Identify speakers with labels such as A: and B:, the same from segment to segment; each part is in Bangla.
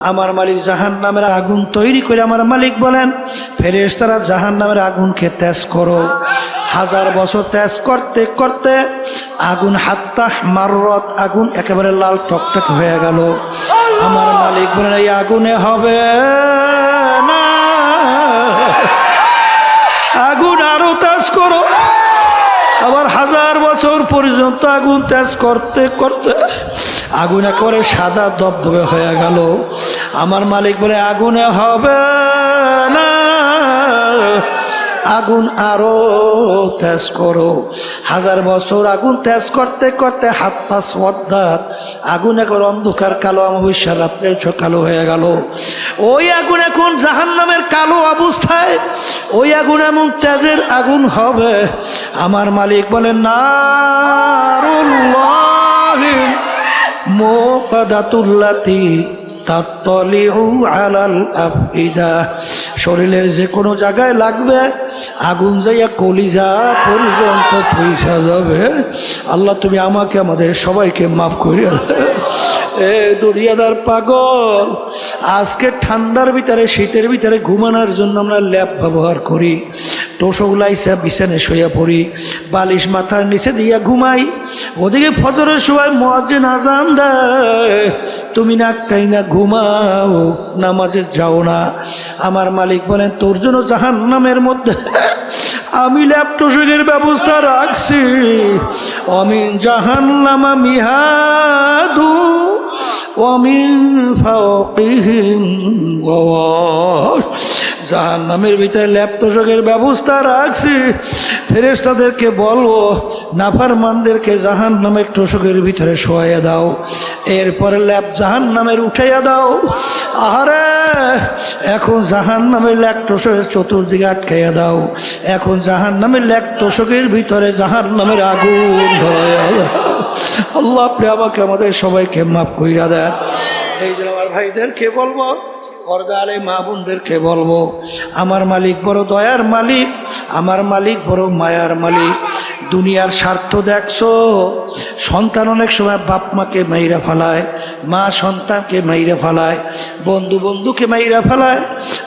A: আমার মালিক জাহান্নামের আগুন তৈরি করে আমার মালিক বলেন, ফেরেশতারা জাহান্নামের আগুনকে তেজ করো। 1000 বছর তেজ করতে করতে আগুন হাত্তা মাররত, আগুন একেবারে লাল টকটক হয়ে গেল। আমার মালিক বলেন, এই আগুনে হবে না, আগুন আরো তেজ করো। আবার 1000 বছর পর্যন্ত আগুন তেজ করতে করতে আগুন একেবারে সাদা দবদবে হয়ে গেল। আমার মালিক বলে, আগুনে হবে না, আগুন আরো তেজ করো। 1000 বছর আগুন তেজ করতে করতে হাত্তা সওয়াদ্দাত, আগুন এখন অন্ধকার কালো অমাবস্যার রাত্রের কালো হয়ে গেল। ওই আগুন এখন জাহান্নামের কালো অবস্থায়, ওই আগুন এমন তেজের আগুন হবে। আমার মালিক বলেন, নারুল্লাহি মুকাদাতুল্লাতি তাত্তালিউ আলাল আফইদা, শরীরের যে কোনো জায়গায় লাগবে আগুন যাইয়া কলিজা পর্যন্ত পয়সা যাবে। আল্লাহ তুমি আমাকে আমাদের সবাইকে মাফ করিয়া এ দুনিয়াদার পাগল। আজকে ঠান্ডার ভিতরে শীতের ভিতরে ঘুমানোর জন্য আমরা ল্যাপ ব্যবহার করি, তোষক লাইসা বিছানায় শুয়ে পড়ি, বালিশ মাথার নিচে দিয়া ঘুমাই। ওদিকে ফজরের সময় মুয়াজ্জিন আযান দেয়, তুমি নাকটাই না ঘুমাও, নামাজে যাও না। আমার মালিক বলেন, তোর জন্য জাহান্নামের মধ্যে আমি ল্যাপটপের ব্যবস্থা রাখছি। অমিন জাহান্নামা মিহাদু ওয়ামিন ফাওকিহিম গওয়াশ, জাহান্নামের ভিতরে ল্যাপটপের ব্যবস্থা রাখছি। ফেরেশতাদেরকে বলবো, নাফরমানদেরকে জাহান্নামের তোষকের ভিতরে শোয়াইয়া দাও, এরপরে ল্যাপ জাহান্নামের উঠাইয়া দাও। আরে এখন জাহান্নামের ল্যাপটপের চতুর্দিকে আটকাইয়া দাও, এখন জাহান্নামের ল্যাপটপের ভিতরে জাহান্নামের আগুন ধরাইয়া দাও। আল্লাহ আপনি আমাকে আমাদের সবাইকে মাফ কইরা দেন। এই জন্য আমার ভাইদেরকে বলবো, পর্দা আলে মা বোনদেরকে বলবো, আমার মালিক বড় দয়ার মালিক, আমার মালিক বড় মায়ার মালিক। দুনিয়ার স্বার্থ দেখছো, সন্তান অনেক সময় বাপ মাকে মাইরা ফেলায়, মা সন্তানকে মাইরা ফেলায়, বন্ধু বন্ধুকে মাইরা ফেলায়,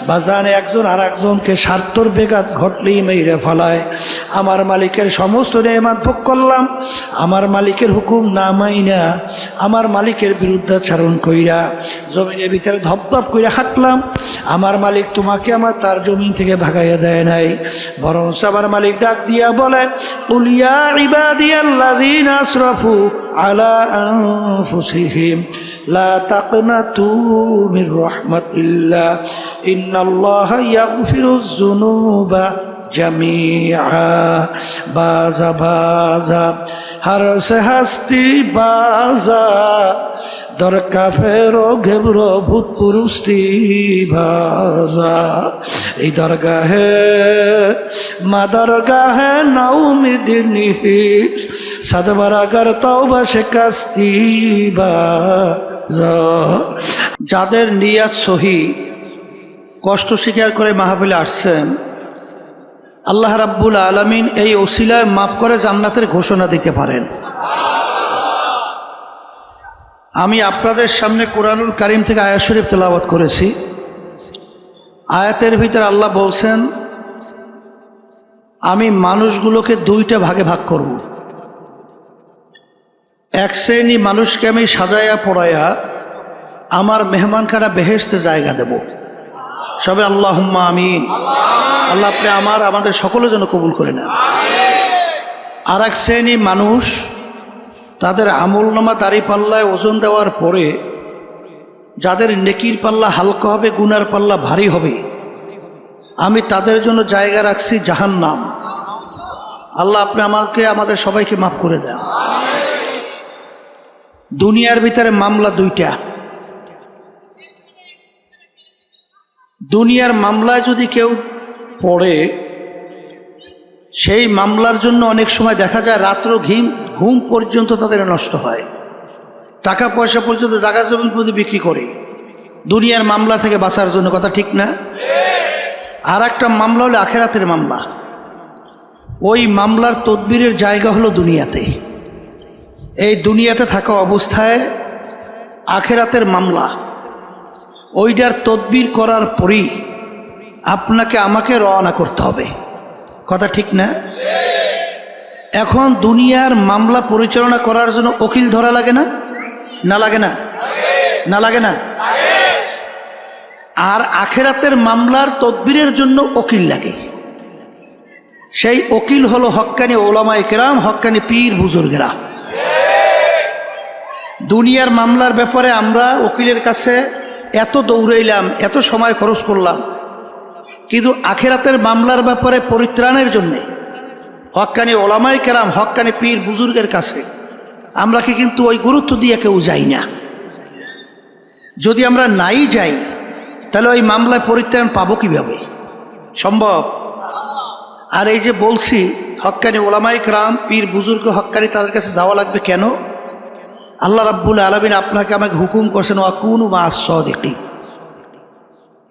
A: বাজানে একজন আর একজনকে স্বার্থর বেঘাত ঘটলেই মাইরা ফেলায়। আমার মালিকের সমস্ত নেয়ামত ভোগ করলাম, আমার মালিকের হুকুম না মাইনা, আমার মালিকের বিরুদ্ধাচরণ কইরা জমিনের ভিতরে ধপধপ করে হাঁটলাম। আমার মালিক তোমাকে আমার তার জমিন থেকে ভাগাইয়া দেয় নাই, বরং আমার মালিক ডাক দিয়া বলে, উলিয়া ইবাদিয়াল্লাযীনা আসরাফু আলা আনফুসিহিম লা তাকনাতু মির রাহমাতিল্লাহ ইন্নাল্লাহা ইয়াগফিরুয যুনুবা জামিআ। বাজা বাজা হর সে হস্তি বাজা, দরকা ফেরো ঘেবরো ভূত পুরুষতি ভাজা। এই দরগাহে মা দরগাহে নাউমিদিনী সদবরাগর তওবা শিকাস্তি বাজা। যাদের নিয়াত সহি, কষ্ট স্বীকার করে মাহফিলে আসছেন, আল্লাহ রাব্বুল আলামিন এই ওসিলায় মাফ করে জান্নাতের ঘোষণা দিতে পারেন। আমি আপনাদের সামনে কোরআনুল কারীম থেকে আয়াত শরীফ তেলাওয়াত করেছি। আয়াতের ভিতরে আল্লাহ বলছেন, আমি মানুষগুলোকে 2টা ভাগে ভাগ করব। এক শ্রেণী মানুষকে আমি সাজায়া পড়ায়া আমার মেহমানখানা বেহেশতে জায়গা দেব। সবাই আল্লাহুম্মা আমিন। আল্লাহ আপনি আমাদের সকলের জন্য কবুল করে নেন। আর এক শ্রেণী মানুষ, তাদের আমলনামা দাড়ি পাল্লায় ওজন দেওয়ার পরে যাদের নেকির পাল্লা হালকা হবে, গুনার পাল্লা ভারী হবে, আমি তাদের জন্য জায়গা রাখছি জাহান্নাম। আল্লাহ আপনি আমাদের সবাইকে মাফ করে দেন। দুনিয়ার ভিতরে মামলা 2টা। দুনিয়ার মামলায় যদি কেউ পড়ে, সেই মামলার জন্য অনেক সময় দেখা যায় রাত্র ঘুম পর্যন্ত তাদের নষ্ট হয়, টাকা পয়সা পর্যন্ত জায়গা জমি পর্যন্ত বিক্রি করে দুনিয়ার মামলা থেকে বাঁচার জন্য। কথা ঠিক না? আর একটা মামলা হলো আখেরাতের মামলা। ওই মামলার তদবিরের জায়গা হলো দুনিয়াতে। এই দুনিয়াতে থাকা অবস্থায় আখেরাতের মামলা, ওইটার তদবির করার পরই আপনাকে আমাকে রওনা করতে হবে। কথা ঠিক না? এখন দুনিয়ার মামলা পরিচালনা করার জন্য উকিল ধরা লাগে না? না লাগে না? না লাগে না? আর আখেরাতের মামলার তদবিরের জন্য উকিল লাগে। সেই উকিল হলো হক্কানি ওলামায়ে কেরাম, হক্কানি পীর বুজুর্গেরা। দুনিয়ার মামলার ব্যাপারে আমরা উকিলের কাছে এত দৌড়াইলাম, এত সময় খরচ করলাম, কিন্তু আখেরাতের মামলার ব্যাপারে পরিত্রাণের জন্যে হক্কানি ওলামায়ে কেরাম, হক্কানি পীর বুজুর্গের কাছে আমরা কি কিন্তু ওই গুরুত্ব দিয়ে কেউ যাই না। যদি আমরা নাই যাই তাহলে ওই মামলায় পরিত্রাণ পাবো কিভাবে? সম্ভব? আর এই যে বলছি হক্কানি ওলামায়ে কেরাম, পীর বুজুর্গ, হক্কানি, তাদের কাছে যাওয়া লাগবে কেন? আল্লাহ রাব্বুল আলামিন আপনাকে আমাকে হুকুম করছেন ওয়াকুনু মা'আস সাদিকিন,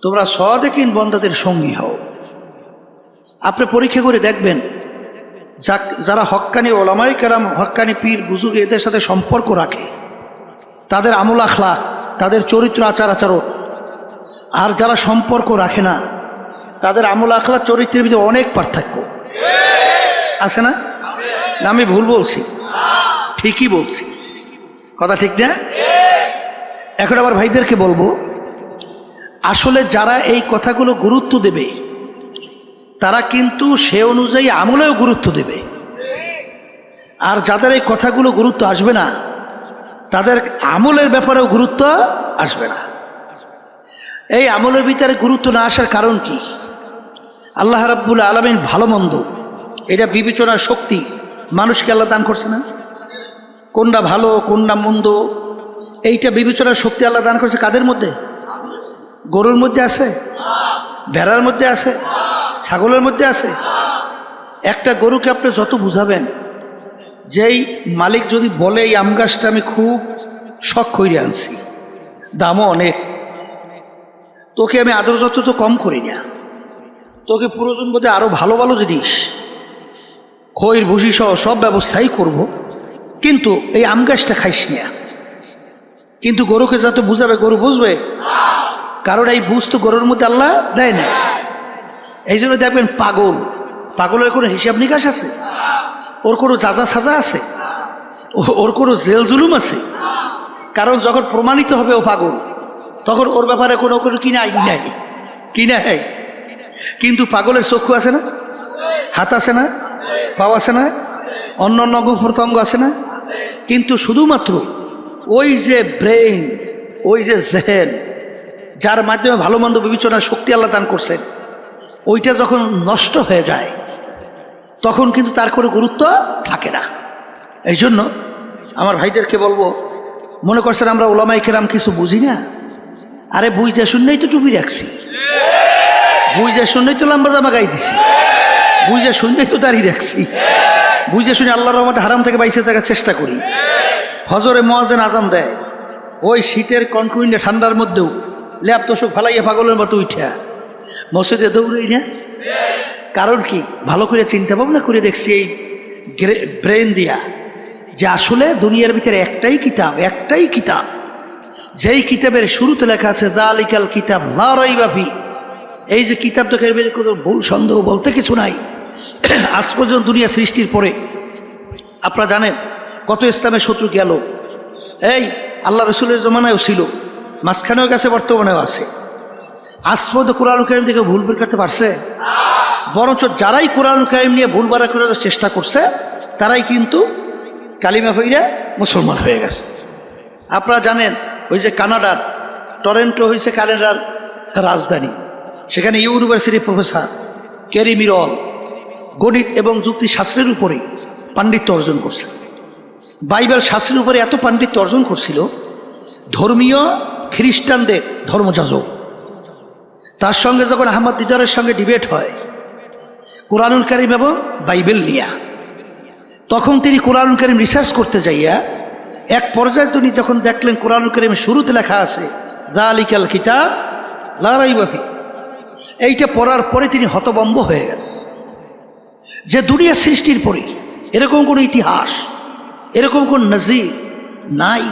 A: তোমরা সাদিকিন বান্দাদের সঙ্গী হও। আপনি পরীক্ষা করে দেখবেন যারা হক্কানি ওলামায়ে কেরাম, হক্কানি পীর বুজুর্গ এদের সাথে সম্পর্ক রাখে, তাদের আমল আখলাক, তাদের চরিত্র আচার আচরণ, আর যারা সম্পর্ক রাখে না তাদের আমল আখলাক চরিত্রের ভিতরে অনেক পার্থক্য আছে না? না আমি ভুল বলছি? ঠিকই বলছি, কথা ঠিক না? এখন আবার ভাইদেরকে বলবো, আসলে যারা এই কথাগুলো গুরুত্ব দেবে তারা কিন্তু সে অনুযায়ী আমলেও গুরুত্ব দেবে, আর যাদের এই কথাগুলো গুরুত্ব আসবে না তাদের আমলের ব্যাপারেও গুরুত্ব আসবে না। এই আমলের ভিতরে গুরুত্ব না আসার কারণ কি? আল্লাহ রাব্বুল আলামিন ভালো মন্দ এটা বিবেচনার শক্তি মানুষকে আল্লাহ দান করছে না? কোনটা ভালো কোনটা মন্দ এইটা বিবেচনার শক্তি আল্লাহ দান করছে কাদের মধ্যে? গরুর মধ্যে আছে, ভেড়ার মধ্যে আছে, ছাগলের মধ্যে আছে। একটা গরুকে আপনি যত বুঝাবেন, যেই মালিক যদি বলে এই আম গাছটা আমি খুব শখ করে আনছি, দামও অনেক, তোকে আমি আদর যত তো কম করি না, তোকে প্রয়োজন বোধে আরও ভালো ভালো জিনিস খৈর ভুসি সহ সব ব্যবস্থাই করব, কিন্তু এই আম গাছটা খাইস না। কিন্তু গরুকে যত বুঝাবে গরু বুঝবে, কারণ এই বুঝ তো গরুর মধ্যে আল্লাহ দেয় না। এই জন্য দেখবেন পাগলের কোনো হিসাব নিকাশ আছে? ওর কোনো যাজা সাজা আছে? ওর কোনো জেল জুলুম আছে? কারণ যখন প্রমাণিত হবে ও পাগল, তখন ওর ব্যাপারে কোনো কিনা আইন নাই, কিনা হয়। কিন্তু পাগলের চক্ষু আছে না, হাত আছে না, পাও আছে না, অন্য অন্য অঙ্গ প্রত্যঙ্গ আছে না? কিন্তু শুধুমাত্র ওই যে ব্রেইন, ওই যে জেহেন, যার মাধ্যমে ভালো মন্দ বিবেচনার শক্তি আল্লাহ দান করছেন, ওইটা যখন নষ্ট হয়ে যায় তখন কিন্তু তার কোনো গুরুত্ব থাকে না। এই জন্য আমার ভাইদেরকে বলবো, মনে করছেন আমরা ওলামায়ে কেরাম কিছু বুঝি না? আরে বুঝতে শুনলেই তো টুপি রাখছি, বুঝতে শুনলেই তো লম্বা জামা গাই দিছি, বুঝতে শুনলেই তো দাঁড়িয়ে রাখছি, বুঝতে শুনে আল্লাহর রহমতে হারাম থেকে বাইসে থাকার চেষ্টা করি। হজরে মুয়াজ্জিন আজান দেয়, ওই শীতের কনকুইন্ডে ঠান্ডার মধ্যেও ল্যাপ তোষক ফালাইয়া পাগলের মতো উঠা মসজিদে দৌড়াই না। কারণ কি? ভালো করে চিন্তা ভাবনা করে দেখছি এই ব্রেন দিয়া, যে আসলে দুনিয়ার ভিতরে একটাই কিতাব, যেই কিতাবের শুরুতে লেখা আছে যালিকাল কিতাব লা রাইবা ফি। এই যে কিতাব তো এর ভিতরে কোনো ভুল সন্দেহ বলতে কিছু নাই। আজ পর্যন্ত দুনিয়া সৃষ্টির পরে আপনারা জানেন কত ইসলামের শত্রু গেল, এই আল্লাহ রসুলের জমানায়ও ছিল, মাঝখানেও গেছে, বর্তমানেও আছে। আজ পর্যন্ত কোরআন কারীম থেকে ভুল বের করতে পারছে? বরঞ্চ যারাই কোরআন কারীম নিয়ে ভুল বাড়া করার চেষ্টা করছে তারাই কিন্তু কালিমা হইয়া মুসলমান হয়ে গেছে। আপনারা জানেন ওই যে কানাডার টরেন্টো হয়েছে কানাডার রাজধানী, সেখানে ইউনিভার্সিটির প্রফেসর ক্যারি মিরল গণিত এবং যুক্তিশাস্ত্রের উপরে পাণ্ডিত্য অর্জন করছে। বাইবেল শাস্ত্রের উপরে এত পাণ্ডিত্য অর্জন করছিল, ধর্মীয় খ্রিস্টানদের ধর্মযাজক তার সঙ্গে যখন আহমদ দিদারের সঙ্গে ডিবেট হয় কোরআনুল কারীম এবং বাইবেল নিয়া, তখন তিনি কোরআনুল কারীম রিসার্চ করতে যাইয়া এক পর্যায়ে তিনি যখন দেখলেন কোরআনুল কারীমের শুরুতে লেখা আছে যালিকাল কিতাব লা রাইবা ফি, এইটা পড়ার পরে তিনি হতভম্ব হয়ে গেছে যে দুনিয়া সৃষ্টির পরে এরকম কোনো ইতিহাস, এরকম কোন নজির নাই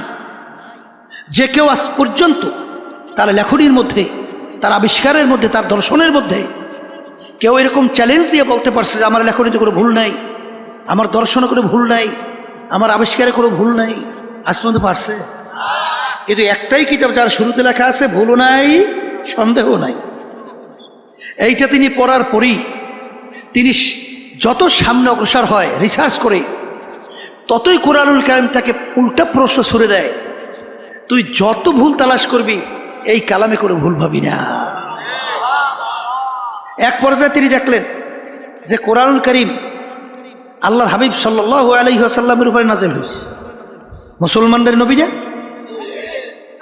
A: যে কেউ আজ পর্যন্ত তার লেখনীর মধ্যে, তার আবিষ্কারের মধ্যে, তার দর্শনের মধ্যে কেউ এরকম চ্যালেঞ্জ দিয়ে বলতে পারছে যে আমার লেখনীতে কোনো ভুল নাই, আমার দর্শনে কোনো ভুল নাই, আমার আবিষ্কারে কোনো ভুল নাই? আজ পর্যন্ত পারছে? কিন্তু একটাই কিতাব যার শুরুতে লেখা আছে ভুলও নাই, সন্দেহ নাই। এইটা তিনি পড়ার পরই তিনি যত সামনে অগ্রসর হয় রিসার্চ করে, ততই কোরআনুল কারীম তাকে উল্টা প্রশ্ন ছুড়ে দেয়, তুই যত ভুল তালাশ করবি এই কালামে করে ভুল ভাবি না। এক পর্যায়ে তিনি দেখলেন যে কোরআনুল কারীম আল্লাহর হাবিব সাল্লাল্লাহু আলাইহি ওয়াসাল্লামের উপরে নাযিল হয়েছে। মুসলমানদের নবী না?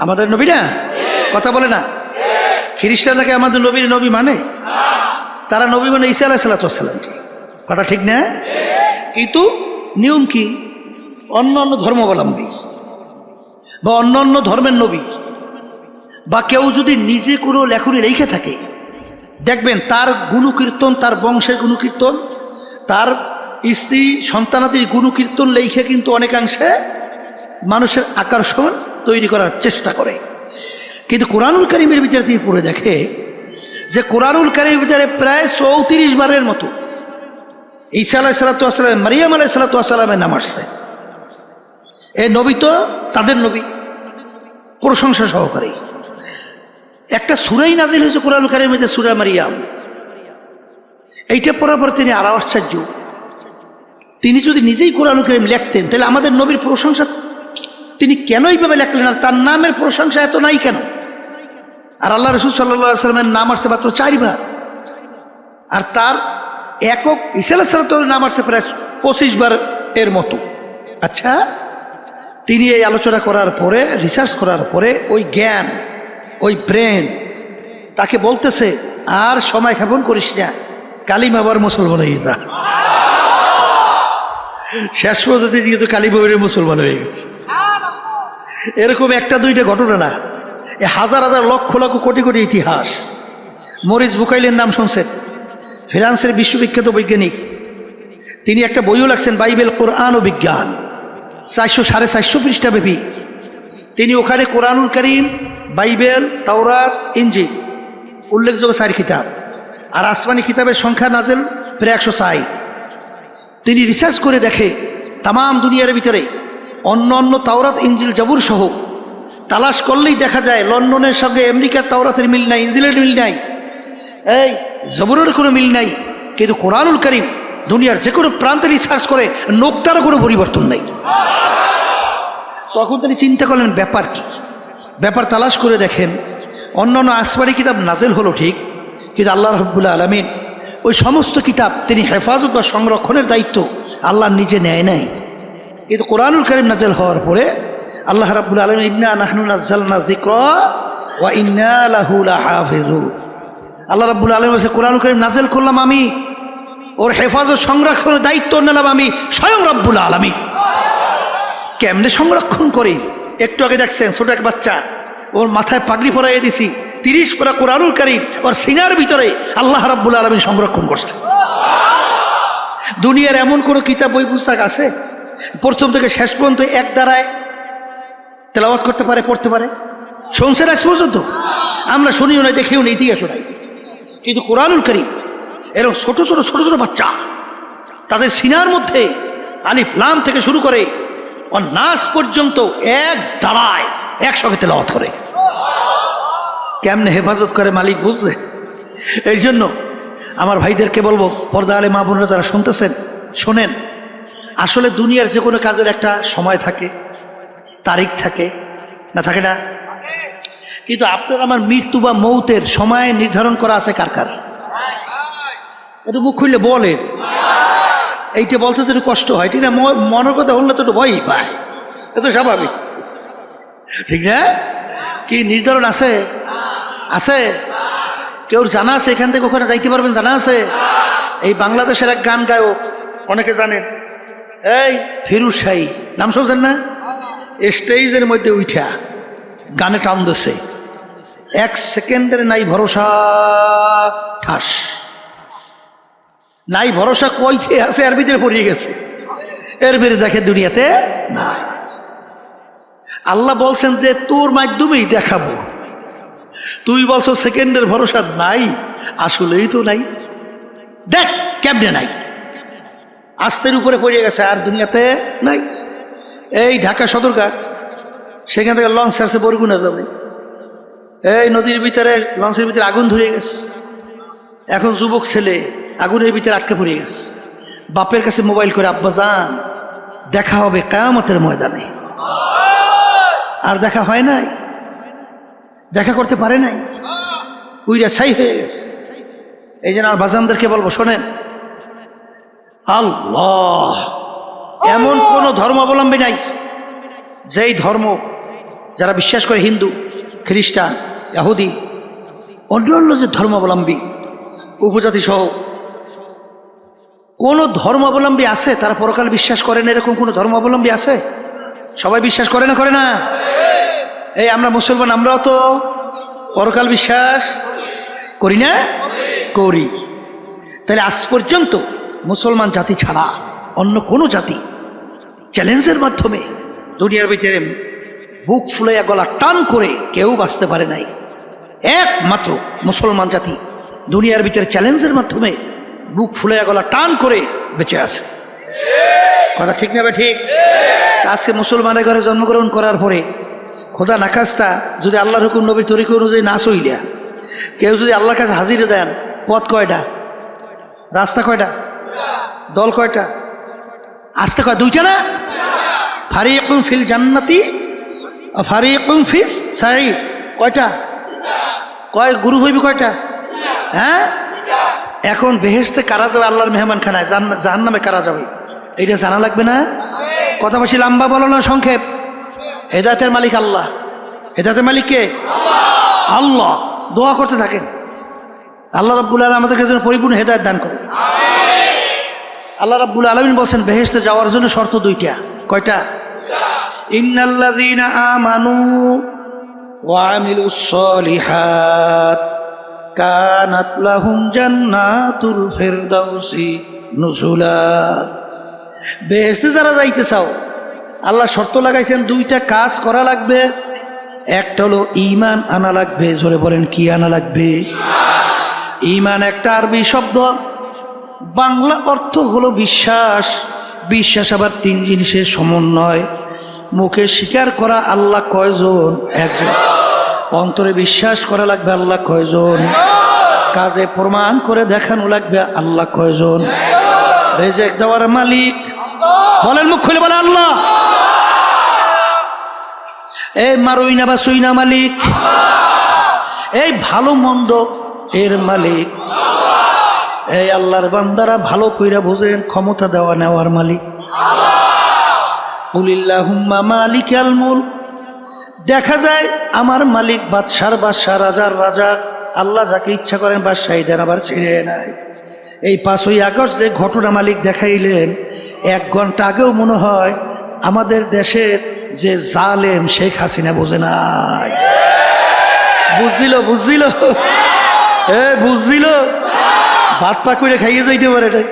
A: আমাদের নবী না? কথা বলে না? খ্রিস্টানরা আমাদের নবীর নবী মানে? তারা নবী মানে ঈসা আলাইহিস সালামকে। কথা ঠিক না? কিন্তু নিয়ম কি? অন্য অন্য ধর্মাবলম্বী বা অন্য অন্য ধর্মের নবী বা কেউ যদি নিজে কোনো লেখনী লিখে থাকে, দেখবেন তার গুণকীর্তন, তার বংশের গুণকীর্তন, তার স্ত্রী সন্তানাদির গুণকীর্তন লেখে কিন্তু অনেকাংশে মানুষের আকর্ষণ তৈরি করার চেষ্টা করে। কিন্তু কোরআনুল কারীমের ভিতরে তিনি পড়ে দেখে যে কোরআনুল কারীমের ভিতরে প্রায় 34 বারের মতো ঈসা আলাইহিস সালাম, মারিয়াম আলাইহিস সালামের নাম আসছে। এই নবী তো তাদের নবী, প্রশংসা সহকারে। একটা সূরাই নাজিল হয়েছে কোরআনুল কারীমের মধ্যে, সূরা মারিয়াম। এইটা পড়ার পর তিনি আরো আশ্চর্য, তিনি যদি নিজেই কোরআনুল কারীম লিখতেন তাহলে আমাদের নবীর প্রশংসা তিনি কেন এইভাবে লেখলেন? আর তার নামের প্রশংসা এত নাই কেন? আর আল্লাহ রাসূল সাল্লাল্লাহু আলাইহি ওয়াসাল্লামের নাম আসছে মাত্র 4 বার, আর তার একক ঈসা আলাইহিস সালামের নাম আসছে প্রায় 25 বার এর মতো। আচ্ছা, তিনি এই আলোচনা করার পরে, রিসার্চ করার পরে ওই জ্ঞান, ওই ব্রেন তাকে বলতেছে আর সময় ক্ষেপণ করিস না, কালিমা আবার মুসলমান হয়ে যা। শেষ পর্যন্ত কিন্তু কালিমা পড়ে মুসলমান হয়ে গেছে। এরকম একটা দুইটা ঘটনা না, এ হাজার হাজার লক্ষ লক্ষ কোটি কোটি ইতিহাস। মরিস বুকাইলের নাম শুনছেন? ফ্রান্সের বিশ্ববিখ্যাত বৈজ্ঞানিক। তিনি একটা বইও লাগছেন, বাইবেল, কোরআন ও বিজ্ঞান, 400-450 পৃষ্ঠা ব্যাপী। তিনি ওখানে কোরআনুল কারীম, বাইবেল, তাওরাত, ইনজিল উল্লেখযোগ্য 4 কিতাব, আর আসমানি কিতাবের সংখ্যা নাজেল প্রায় 160। তিনি রিসার্চ করে দেখে তামাম দুনিয়ার ভিতরে অন্য অন্য তাওরাত, ইনজিল, জাবুর সহ তালাশ করলেই দেখা যায় লন্ডনের সঙ্গে আমেরিকার তাওরাতের মিল নাই, ইনজিলের মিল নাই, এই জাবুরের কোনো মিল নাই। কিন্তু কোরআনুল কারীম দুনিয়ার যে কোনো প্রান্তে রিসার্চ করে নোক্তারও কোনো পরিবর্তন নাই। তখন তিনি চিন্তা করলেন ব্যাপার কি? ব্যাপার তালাশ করে দেখেন অন্য অন্য আসমানি কিতাব নাজেল হলো ঠিক, কিন্তু আল্লাহ রাব্বুল আলামিন ওই সমস্ত কিতাব তিনি হেফাজত বা সংরক্ষণের দায়িত্ব আল্লাহ নিজে নেয় নাই। কিন্তু কোরআনুল কারীম নাজেল হওয়ার পরে আল্লাহ রাব্বুল আলামিন ইন্না নাহনু নাযালনা যিকরা ওয়া ইন্না লাহু লাহাফিজুন, আল্লাহ রাব্বুল আলামিন বলেছে কোরআনুল কারীম নাজেল করলাম আমি, ওর হেফাজত সংরক্ষণের দায়িত্ব নিলাম আমি স্বয়ং রব্বুল আলামিন। কেমনে সংরক্ষণ করি? একটু আগে দেখছেন ছোট এক বাচ্চা, ওর মাথায় পাগড়ি পরাইয়ে দিছি, 30 পারা কোরআনুল কারীম ওর সিনার ভিতরে আল্লাহ রাব্বুল আলামিন সংরক্ষণ করছে। দুনিয়ার এমন কোনো কিতাব বই পুস্তক আছে প্রথম থেকে শেষ পর্যন্ত এক দ্বারায় তেলাওয়াত করতে পারে, পড়তে পারে? শুনছেন আজ পর্যন্ত? আমরা শুনিও নাই, দেখেও নাই, ইতিহাসও নাই। কিন্তু কোরআনুল কারীম এরকম ছোট ছোট ছোট ছোট বাচ্চা, তাদের সিনার মধ্যে আলিফ লাম থেকে শুরু করে নাস পর্যন্ত এক দাঁড়ায় একসঙ্গে তেলাওয়াত করে। কেমনে হেফাজত করে মালিক বুঝছে। এই জন্য আমার ভাইদেরকে বলবো, পর্দা আলে মা বোনেরা যারা শুনতেছেন শোনেন, আসলে দুনিয়ার যে কোনো কাজের একটা সময় থাকে, তারিখ থাকে না, থাকে না? কিন্তু আপনার আমার মৃত্যু বা মৌতের সময় নির্ধারণ করা আছে কার কার? একটু মুখ খুললে বলেন। এইটা বলতে তো একটু কষ্ট হয়, ঠিক না? মনের কথা বললে তো একটু ভয়ই পায়, এ তো স্বাভাবিক, ঠিক না? কি নির্ধারণ আছে? আছে? কেউ জানা আছে এখান থেকে ওখানে যাইতে পারবেন? জানা আছে? এই বাংলাদেশের এক গান গায়ক, অনেকে জানেন, এই ফিরোজ শাহী নাম শুনছেন না? স্টেজের মধ্যে উঠা গানে টান দিছে, 1 সেকেন্ডের নাই ভরসা, ঠাস নাই ভরসা, কইতে আছে এর ভিতরে পড়িয়ে গেছে, এর ভিতরে দেখে দুনিয়াতে না। আল্লাহ বলছেন যে তোর মাধ্যমেই দেখাবো, তুই বলছো সেকেন্ডের ভরসা নাই, আসলেই তো নাই। দেখ কেমনে নাই, আস্তের উপরে পড়ে গেছে, আর দুনিয়াতে নাই। এই ঢাকা সদরঘাট, সেখান থেকে লঞ্চ আসছে বরগুনা যাবে, এই নদীর ভিতরে লঞ্চের ভিতরে আগুন ধরে গেছে। এখন যুবক ছেলে আগুনের ভিতরে আটকে পড়ে গেছে, বাপের কাছে মোবাইল করে, আব্বা যান দেখা হবে কিয়ামতের ময়দানে। আর দেখা হয় নাই, দেখা করতে পারে নাই, উইরা ছাই হয়ে গেছে। এই জন্য আর বাজানদেরকে বলবো, শোনেন, আল্লাহ এমন কোন ধর্মাবলম্বী নাই যেই ধর্ম যারা বিশ্বাস করে, হিন্দু, খ্রিস্টান, ইহুদি, অন্যান্য যে ধর্মাবলম্বী, উপজাতি সহ কোন ধর্মাবলম্বী আছে তারা পরকাল বিশ্বাস করেন? এরকম কোন ধর্মাবলম্বী আছে? সবাই বিশ্বাস করে না, করে না? এই আমরা মুসলমান, আমরাও তো পরকাল বিশ্বাস করি না? করি। তাহলে আজ পর্যন্ত মুসলমান জাতি ছাড়া অন্য কোনো জাতি চ্যালেঞ্জের মাধ্যমে দুনিয়ার ভিতরে বুক ফুলাইয়া গলা টান করে কেউ বাঁচতে পারে নাই। একমাত্র মুসলমান জাতি দুনিয়ার ভিতরে চ্যালেঞ্জের মাধ্যমে বুক ফুলাইয়া গলা টান করে বেঁচে আছে। কথা ঠিক না? ঠিক। আজকে মুসলমানের ঘরে জন্মগ্রহণ করার পরে খোদা নাখাস্তা যদি আল্লাহর হুকুম নবীর তরিকা অনুযায়ী না চইলা কেউ যদি আল্লাহর কাছে হাজিরে দেন, পথ কয়টা, রাস্তা কয়টা, দল কয়টা, আসতে কয় দুইটা না? ফারিকুম ফিল জান্নাতি ফারিকুম ফিস সাইর, কয়টা? কয় গুরু হইবি কয়টা? হ্যাঁ, এখন বেহেশতে কারা যাবে? আল্লাহর মেহমান খানায়। জাহান্নামে কারা যাবে? এইটা জানা লাগবে না? কথা বেশি লম্বা বলো না, সংক্ষেপ। হেদায়েতের মালিক আল্লাহ। হেদায়েতের মালিক কে? আল্লাহ। দোয়া করতে থাকেন, আল্লাহ রাব্বুল আলামিন আমাদেরকে যেন পরিপূর্ণ হেদায়েত দান করে। আল্লাহ রাব্বুল আলামিন বলছেন বেহেশতে যাওয়ার জন্য শর্ত দুইটা। কয়টা? ইন্নাল্লাযীনা আমানু ওয়া আমিলুস সলিহাত কানাত লাহুম জান্নাতুল ফিরদাউসি নুজুলা। বেহেশতে যারা যাইতে চাও, আল্লাহ শর্ত লাগাইছেন, দুইটা কাজ করা লাগবে। একটা হলো ঈমান আনা লাগবে। জোরে বলেন, কি আনা লাগবে? ঈমান একটা আরবি শব্দ, বাংলা অর্থ হলো বিশ্বাস। বিশ্বাস আবার তিন জিনিসের সমন্বয়। মুখে স্বীকার করা আল্লাহ কয়জন? একজন। অন্তরে বিশ্বাস করা লাগবে আল্লাহ কয়জন? কাজে প্রমাণ করে দেখানো লাগবে আল্লাহ কয়জন? রিজিক দেওয়ার মালিক বলেন, মুখ খুলে বলে আল্লাহ। এই মারুই না বা সুই না মালিক, এই ভালো মন্দ এর মালিক। এই আল্লাহর বান্দারা ভালো কইরা বোঝেন, ক্ষমতা দেওয়া নেওয়ার মালিক। কুলিল্লাহুম্মা মালিকাল মুলক। দেখা যায় আমার মালিক বাদশার বাদশা, রাজার রাজা। আল্লাহ যাকে ইচ্ছা করেন বাদশাহী দেন, আবার ছেড়ে নেয়। এই 5ই আগস্ট যে ঘটনা মালিক দেখাইলেন, 1 ঘন্টা আগেও মনে হয় আমাদের দেশের যে জালেম শেখ হাসিনা বোঝে নাই। বুঝছিল, বুঝছিল, বুঝছিল। ভাত পা করে খাইয়ে যাইতে পারে, এটাই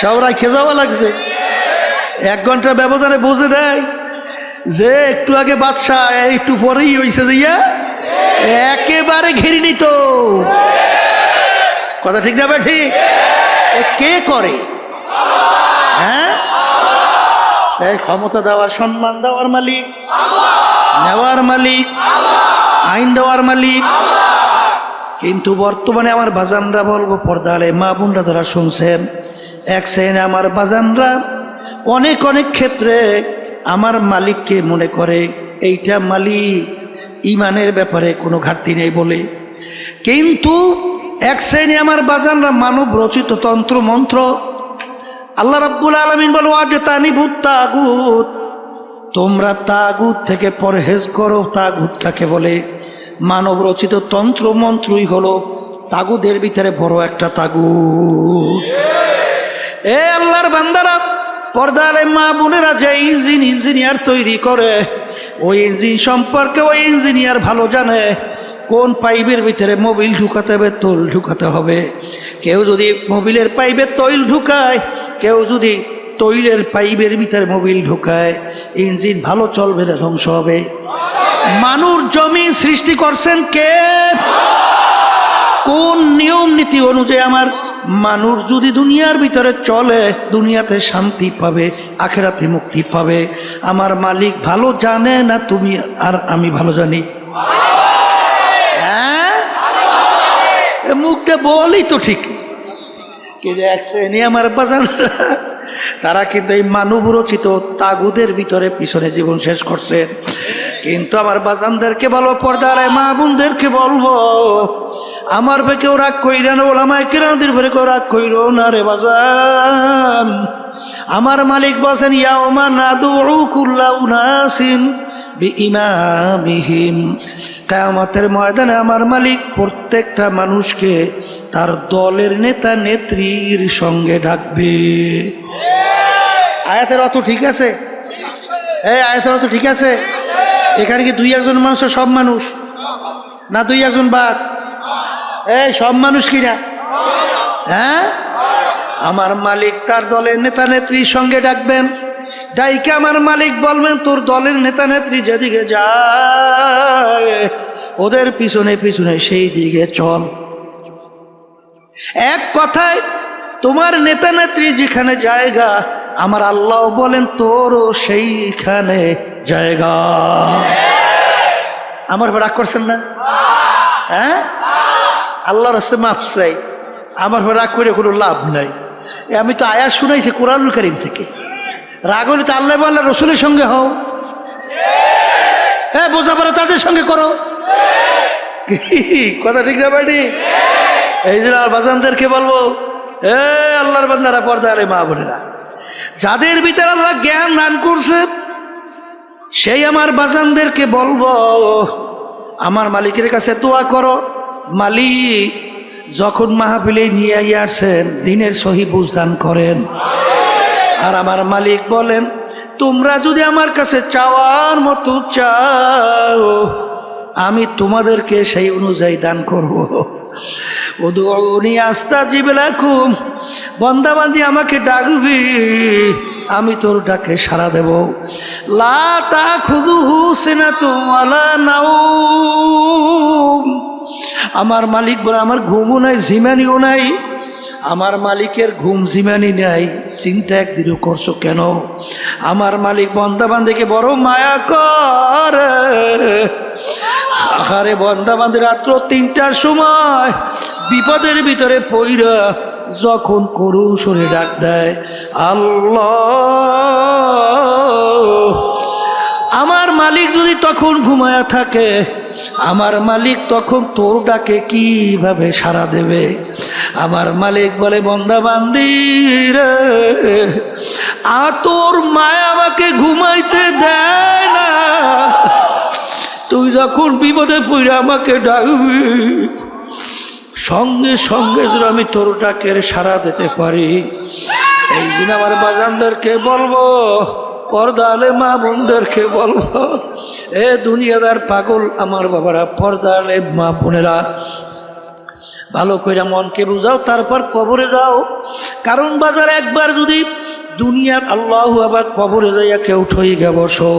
A: সব রাখে যাওয়া লাগছে। 1 ঘন্টার ব্যবধানে বুঝে দেয় যে একটু আগে বাদশাহ, একটু পরেই হয়েছে যাইয়া একেবারে ঘিরে নিত। কথা ঠিক না? ঠিক। কে করে? হ্যাঁ, এই ক্ষমতা দেওয়ার, সম্মান দেওয়ার মালিক, নেওয়ার মালিক, আইন দেওয়ার মালিক। কিন্তু বর্তমানে আমার বাজানরা বলবো, পর্দালে মা বোনরা যারা শুনছেন, এক শ্রেণী আমার বাজানরা অনেক অনেক ক্ষেত্রে আমার মালিককে মনে করে এইটা মালিক, ইমানের ব্যাপারে কোনো ঘাটতি নেই বলে। কিন্তু এক শ্রেণী আমার বাজানরা মানব রচিত তন্ত্র মন্ত্র, আল্লাহ রাব্বুল আলামিন বলো আজতানিবুত তাগুত, তোমরা তাগুত থেকে পরহেজ করো। তাগুত কাকে বলে? মানব রচিত তন্ত্র মন্ত্রই হলো তাগুদের ভিতরে বড় একটা তাগুত। এ আল্লাহর বান্দারা, পর্দালে মা বোনেরা, যে ইঞ্জিনিয়ার তৈরি করে, ওই ইঞ্জিন সম্পর্কে ওই ইঞ্জিনিয়ার ভালো জানে কোন পাইপের ভিতরে মোবিল ঢুকাতে হবে, তৈল ঢুকাতে হবে। কেউ যদি মোবিলের পাইপে তৈল ঢুকায়, কেউ যদি তৈলের পাইপের ভিতরে মোবিল ঢুকায়, ইঞ্জিন ভালো চলবে না ধ্বংস হবে? মানুষ জমি সৃষ্টি করছেন কে? কোন নিয়ম নীতি অনুযায়ী আমার মানুষ যদি দুনিয়ার ভিতরে চলে দুনিয়াতে শান্তি পাবে, আখেরাতে মুক্তি পাবে? আমার মালিক ভালো জানে না তুমি আর আমি ভালো জানি? হ্যাঁ, মুখটা বলি তো ঠিক, কে যে এক শ্রেণী আমার বাজান তারা কিন্তু এই মানব রচিত তাগুদের ভিতরে পিছনে জীবন শেষ করছেন। কিন্তু আমার বাজানদেরকে বলবো, পর্দার মা বোনদেরকে বলবো, আমার পে কেউ রাগ কইরা না, ওলামায়ে কেরামদের পরে কেউ রাগ কইরো না রে বাজান। আমার মালিক বলেন, ইয়াউমা নাদউ কুল্লা উনাসিন বিইমামিহিম, কিয়ামতের ময়দানে আমার মালিক প্রত্যেকটা মানুষকে তার দলের নেতা নেত্রীর সঙ্গে ডাকবে। আয়াতের অর্থ ঠিক আছে? এই আয়াতের অর্থ ঠিক আছে? এখানে কি দুই একজন মানুষ সব মানুষ না? দুই একজন বাদ? এই সব মানুষ কিনা? হ্যাঁ, আমার মালিক তার দলের নেতা নেত্রীর সঙ্গে ডাকবেন। ডাইকে আমার মালিক বলবেন, তোর দলের নেতা নেত্রী যেদিকে যায় ওদের পিছনে পিছনে সেই দিকে চল। এক কথায় তোমার নেতা নেত্রী যেখানে জায়গা, আমার আল্লাহ বলেন তোরও সেইখানে জায়গা। আমার রাগ করছেন না? হ্যাঁ, আল্লাহর রাস্তায় মাফ চাই, আমার রাগ করে কোনো লাভ নাই। আমি তো আয়াত শুনাইছি কোরআনুল কারীম থেকে। রাগ হলে তো আল্লাহ আল্লাহ রসুলের সঙ্গে হও, হ্যাঁ বোঝাপড়া তাদের সঙ্গে করো। কথা ঠিক না বাড়ি? এই জন্য আর বাজানদেরকে বলবো, এ আল্লাহর বান্দারা, পর্দা আলে মা বোনেরা, যাদের ভিতরে আল্লাহ জ্ঞান দান করছে সেই আমার বাজানদেরকে বলবো, আমার মালিকের কাছে দোয়া করো। মালিক যখন মাহফিলে নিয়ে আসছেন দিনের সহি বুঝদান করেন। আর আমার মালিক বলেন, তোমরা যদি আমার কাছে চাওয়ার মতো চাও আমি তোমাদেরকে সেই অনুযায়ী দান করব। উদউনি আস্তাজিব লাকুম, বান্দাবান্দি আমাকে ডাকবি আমি তোর ডাকে সাড়া দেব। লা তাখুযুহু সিনাতুন ওয়ালা নাওম, আমার মালিক বলে আমার ঘুমও নাই জিমানিও নাই। আমার মালিকের ঘুম জিমানি নাই, চিন্তা একদিনও করছো কেন? আমার মালিক বান্দাবান্দিকে বড় মায়া করে। আরে বান্দাবান্দি রাত্র ৩টার সময় বিপদের ভিতরে পইরা যখন করুণ সুরে ডাক দেয় আল্লাহ, আমার মালিক যদি তখন ঘুমায়া থাকে, আমার মালিক তখন তোর ডাকে কিভাবে সাড়া দেবে? আমার মালিক বলে, বান্দা বান্দি রে, তোর মায়া আমাকে ঘুমাইতে দেয় না। তুই যখন বিপদে পড়ে আমাকে ডাকবি সঙ্গে সঙ্গে যদি আমি তোর ডাকের সাড়া দিতে পারি। এই দিন আমার বাজানদেরকে বলবো, পর্দা আলে মা বোনদেরকে বলবো, এ দুনিয়াদার পাগল আমার বাবারা, পর্দা আলে মা বোনেরা, ভালো করে মনকে বুঝাও, তারপর কবরে যাও। কারণ বাজার একবার যদি দুনিয়ার আল্লাহ আবার কবরে যাইয়া কেউ ঠইগা বসো,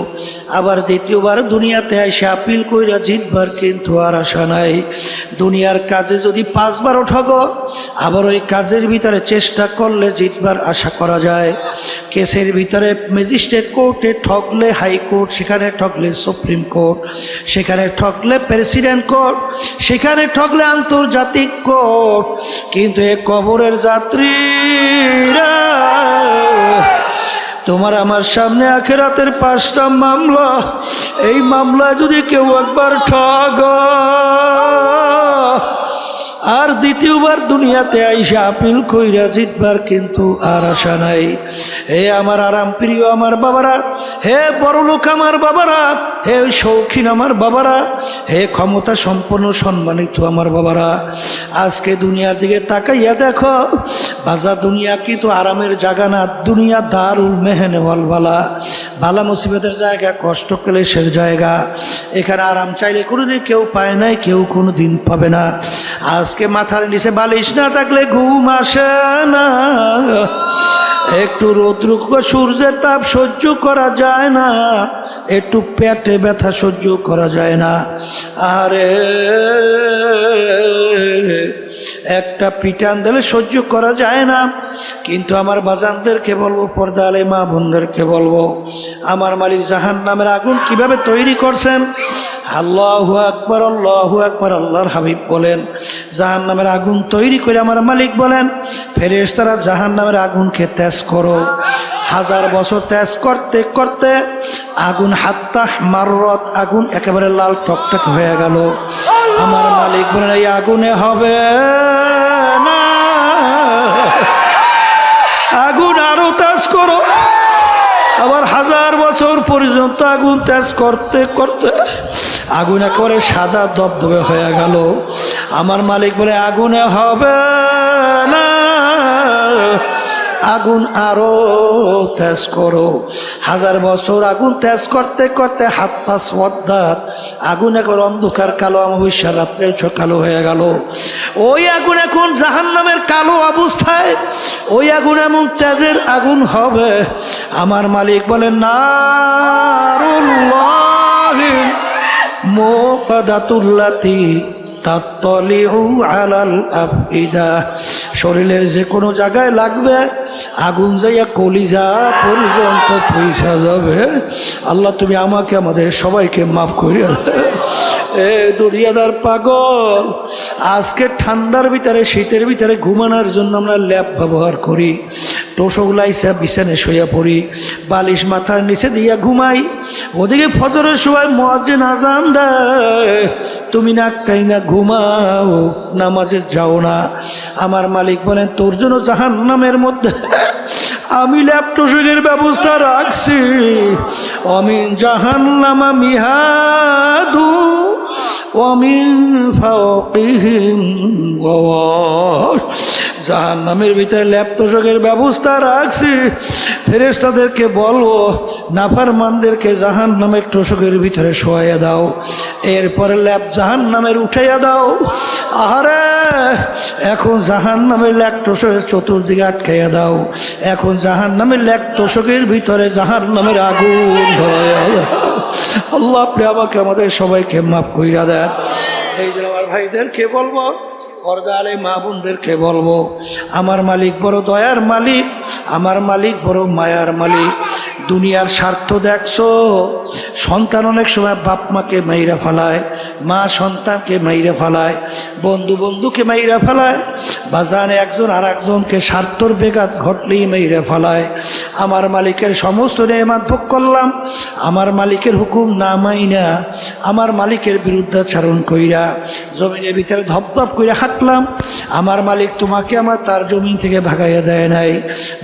A: আবার দ্বিতীয়বার দুনিয়াতে এসে আপিল কইরা জিতবার কিন্তু আর আশা নাই। দুনিয়ার কাজে যদি 5 বারও ঠগো, আবার ওই কাজের ভিতরে চেষ্টা করলে জিতবার আশা করা যায়। কেসের ভিতরে ম্যাজিস্ট্রেট কোর্টে ঠকলে হাইকোর্ট, সেখানে ঠকলে সুপ্রিম কোর্ট, সেখানে ঠকলে প্রেসিডেন্ট কোর্ট, সেখানে ঠকলে আন্তর্জাতিক কোর্ট। কিন্তু এ কবরের যাত্রীরা, তোমার আমার সামনে আখিরাতের 5টা মামলা, এই মামলায় যদি কেউ একবার ঠগ আর দ্বিতীয়বার দুনিয়াতে আইসা আপিল কইরা জিতবার কিন্তু আর আশা নাই। হে আমার আরাম প্রিয় আমার বাবারা, হে বড়লোক আমার বাবারা, হে শৌখিন আমার বাবারা, হে ক্ষমতা সম্পন্ন সম্মানিত আমার বাবারা, আজকে দুনিয়ার দিকে তাকাইয়া দেখো বাজার, দুনিয়া কিন্তু আরামের জায়গা না। দুনিয়া দারুল মেহনে ওয়ালবালা, বালা মুসিবতের জায়গা, কষ্ট ক্লেশের জায়গা। এখানে আরাম চাইলে কোনোদিন কেউ পায় নাই, কেউ কোনোদিন পাবে না। আজকে মাথার নিচে বালিশ না থাকলে ঘুম আসে না, একটু রৌদ্র সূর্যের তাপ সহ্য করা যায় না, একটু পেটে ব্যথা সহ্য করা যায় না, আরে একটা পিটান দিলে সহ্য করা যায় না। কিন্তু আমার বাজানদেরকে বলবো, পর্দা আলে মা বোনদেরকে বলবো, আমার মালিক জাহান্নামের আগুন কিভাবে তৈরি করছেন। আল্লাহু আকবার, আল্লাহু আকবার। আল্লাহর হাবিব বলেন, জাহান্নামের আগুন তৈরি করে আমার মালিক বলেন, ফেরেশতারা জাহান্নামের আগুনকে তেজ করো। 1000 বছর তেজ করতে করতে আগুন হাত্তা মাররত, আগুন একেবারে লাল টকটক হয়ে গেল। আমার মালিক বলেন, এই আগুনে হবে না, আগুন আরো তেজ করো। আবার 1000 বছর পর্যন্ত আগুন তেজ করতে করতে আগুন একেবারে সাদা দবদবে হয়ে গেল। আমার মালিক বলে, আগুনে হবে না, আগুন আরো তেজ করো। 1000 বছর আগুন তেজ করতে করতে হাত্তা সওয়াদাত, আগুন এখন অন্ধকার কালো, অমাবস্যার রাত্রে কালো হয়ে গেল। ওই আগুন এখন জাহান্নামের কালো অবস্থায়, ওই আগুন এমন তেজের আগুন হবে। আমার মালিক বলেন, নারুল্লাহিল মুকাদাতুল্লাতি তাত্তালিউ আলাল আফইদা, শরীরের যে কোনো জায়গায় লাগবে আগুন যাইয়া কলিজা পর্যন্ত পয়সা যাবে। আল্লাহ তুমি আমাকে আমাদের সবাইকে মাফ করিয়া এ দুনিয়াদার পাগল। আজকে ঠান্ডার ভিতরে শীতের ভিতরে ঘুমানোর জন্য আমরা ল্যাপ ব্যবহার করি, তোষক লাইসা বিছানে শুয়ে পড়ি, বালিশ মাথার নিচে দিয়া ঘুমাই। ওদিকে ফজরের সময় মুয়াজ্জিন আযান দেয়, তুমি নাকটাই না ঘুমাও, নামাজে যাও না। আমার মালিক বলেন, তোর জন্য জাহান্নামের মধ্যে আমি ল্যাপ তোষকের ব্যবস্থা রাখছি। অমিন জাহান্নামা মিহাদু ওয়ামিন ফাওকিহিম গওয়াশ, জাহান্নামের ভিতরে ল্যাপ তোষকের ব্যবস্থা রাখছি। ফেরেশতাদেরকে বলবো, নাফরমানদেরকে জাহান্নামের তোষকের ভিতরে শোয়াইয়া দাও, এরপরে ল্যাপ জাহান্নামের উঠাইয়া দাও। আহারে এখন জাহান্নামের ল্যাপ তোষকের চতুর্দিকে আটকাইয়া দাও, এখন জাহান্নামের ল্যাপ তোষকের ভিতরে জাহান্নামের আগুন ধরাইয়া দাও। আল্লাহ আপনি আমাকে আমাদের সবাইকে মাফ কইরা দেন। এই জন্য আমার ভাইদেরকে বলবো, পর্দা আলে মা বোনদেরকে বলবো, আমার মালিক বড় দয়ার মালিক, আমার মালিক বড় মায়ার মালিক। দুনিয়ার স্বার্থ দেখছো, সন্তান অনেক সময় বাপ মাকে মাইরা ফেলায়, মা সন্তানকে মাইরা ফেলায়, বন্ধু বন্ধুকে মাইরা ফেলায়, বাজানে একজন আর একজনকে স্বার্থর বেঘাত ঘটলেই মাইরা ফেলায়। আমার মালিকের সমস্ত নেয়ামত ভোগ করলাম, আমার মালিকের হুকুম না মাইনা, আমার মালিকের বিরুদ্ধাচরণ কইরা জমিনের ভিতরে ধপধপ করে হাঁটলাম। আমার মালিক তোমাকে আমার তার জমিন থেকে ভাগাইয়া দেয় নাই,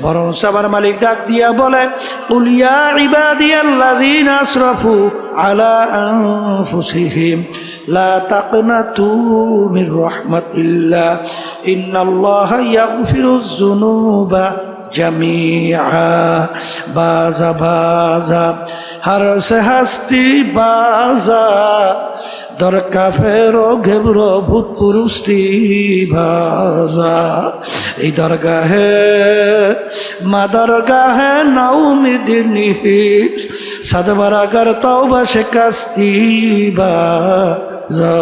A: বরং আমার মালিক ডাক দিয়া বলে, কুল ইয়া ইবাদিয়াল্লাযীনা আসরাফু আলা আনফুসিহিম লা তাকনাতু মির রাহমাতিল্লাহ ইন্নাল্লাহা ইয়াগফিরুয যুনুবা জামিআ। বাজা বাজা হর সে হস্তি বাজা, দরকা ফেরো ঘেবরো ভূত পুরুষতি ভাজা। এই দরগাহে মা দরগাহে নাউমিদিনী সদবরাগর তওবা শিকাস্তি বাজা।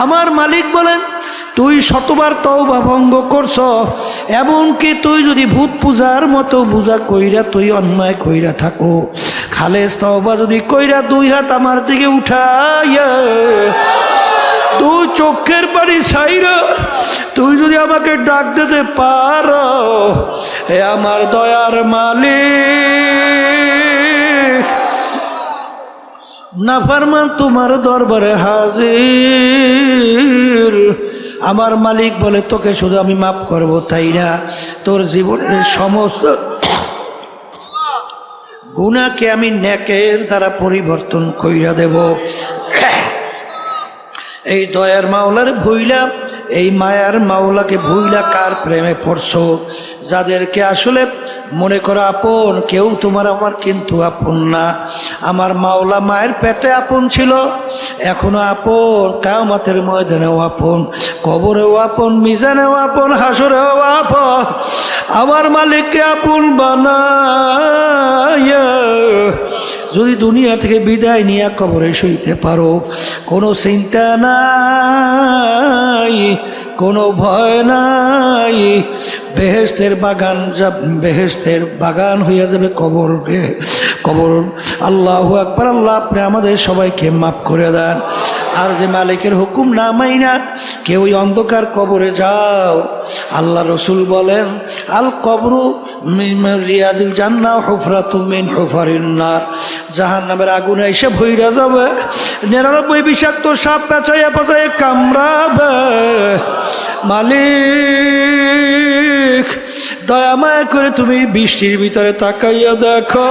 A: আমার মালিক বলেন, তুই শতবার তওবা ভঙ্গ করছ, এমনকি তুই যদি ভূত পূজার মতো পূজা কইরা তুই অন্যায় কইরা থাকো, খালেস তওবা যদি কইরা 2 হাত আমার দিকে উঠাইয়া তুই চোখের পানি ছাইরা তুই যদি আমাকে ডাক দিতে পারো, হে আমার দয়ার মালিক, নাফরমান তোমার দরবারে হাজির। আমার মালিক বলে, তোকে শুধু আমি মাফ করবো তাই না, তোর জীবনের সমস্ত গুনাহকে আমি নেকের দ্বারা পরিবর্তন কইরা দেব। এই দয়ার মাওলার ভুইলা, এই মায়ার মাওলাকে ভুইলা কার প্রেমে পড়ছো? যাদেরকে আসলে মনে করো আপন, কেউ তোমার আমার কিন্তু আপন না। আমার মাওলা মায়ের পেটে আপন ছিল, এখনো আপন, কিয়ামতের ময়দানেও আপন, কবরেও আপন, মিজানেও আপন, হাসরেও আপন। আমার মালিককে আপন বানায়া যদি দুনিয়া থেকে বিদায় নিয়ে কবরে শুইতে পারো, কোনো চিন্তা নাই, কোনো ভয় নাই, বেহেশতের বাগান বেহেশতের বাগান হইয়া যাবে কবর। আল্লাহু আকবার। আল্লাহ আপনি আমাদের সবাইকে মাফ করে দেন। আর যে মালিকের হুকুম না মাইনা কেউ ওই অন্ধকার কবরে যাও, আল্লাহ রসুল বলেন আল কবরু মিন রিয়াজিল জান্নাহ হুফরাতুম মিন হুফারিন নার। জাহান্নামের আগুনে এসে ভইরা যাবে, 99 বিষাক্ত সাপ পেঁচাইয়া পেঁচাইয়া কামড়াবে। মালিক দয়া মায়া করে তুমি বৃষ্টির ভিতরে তাকাইয়া দেখো।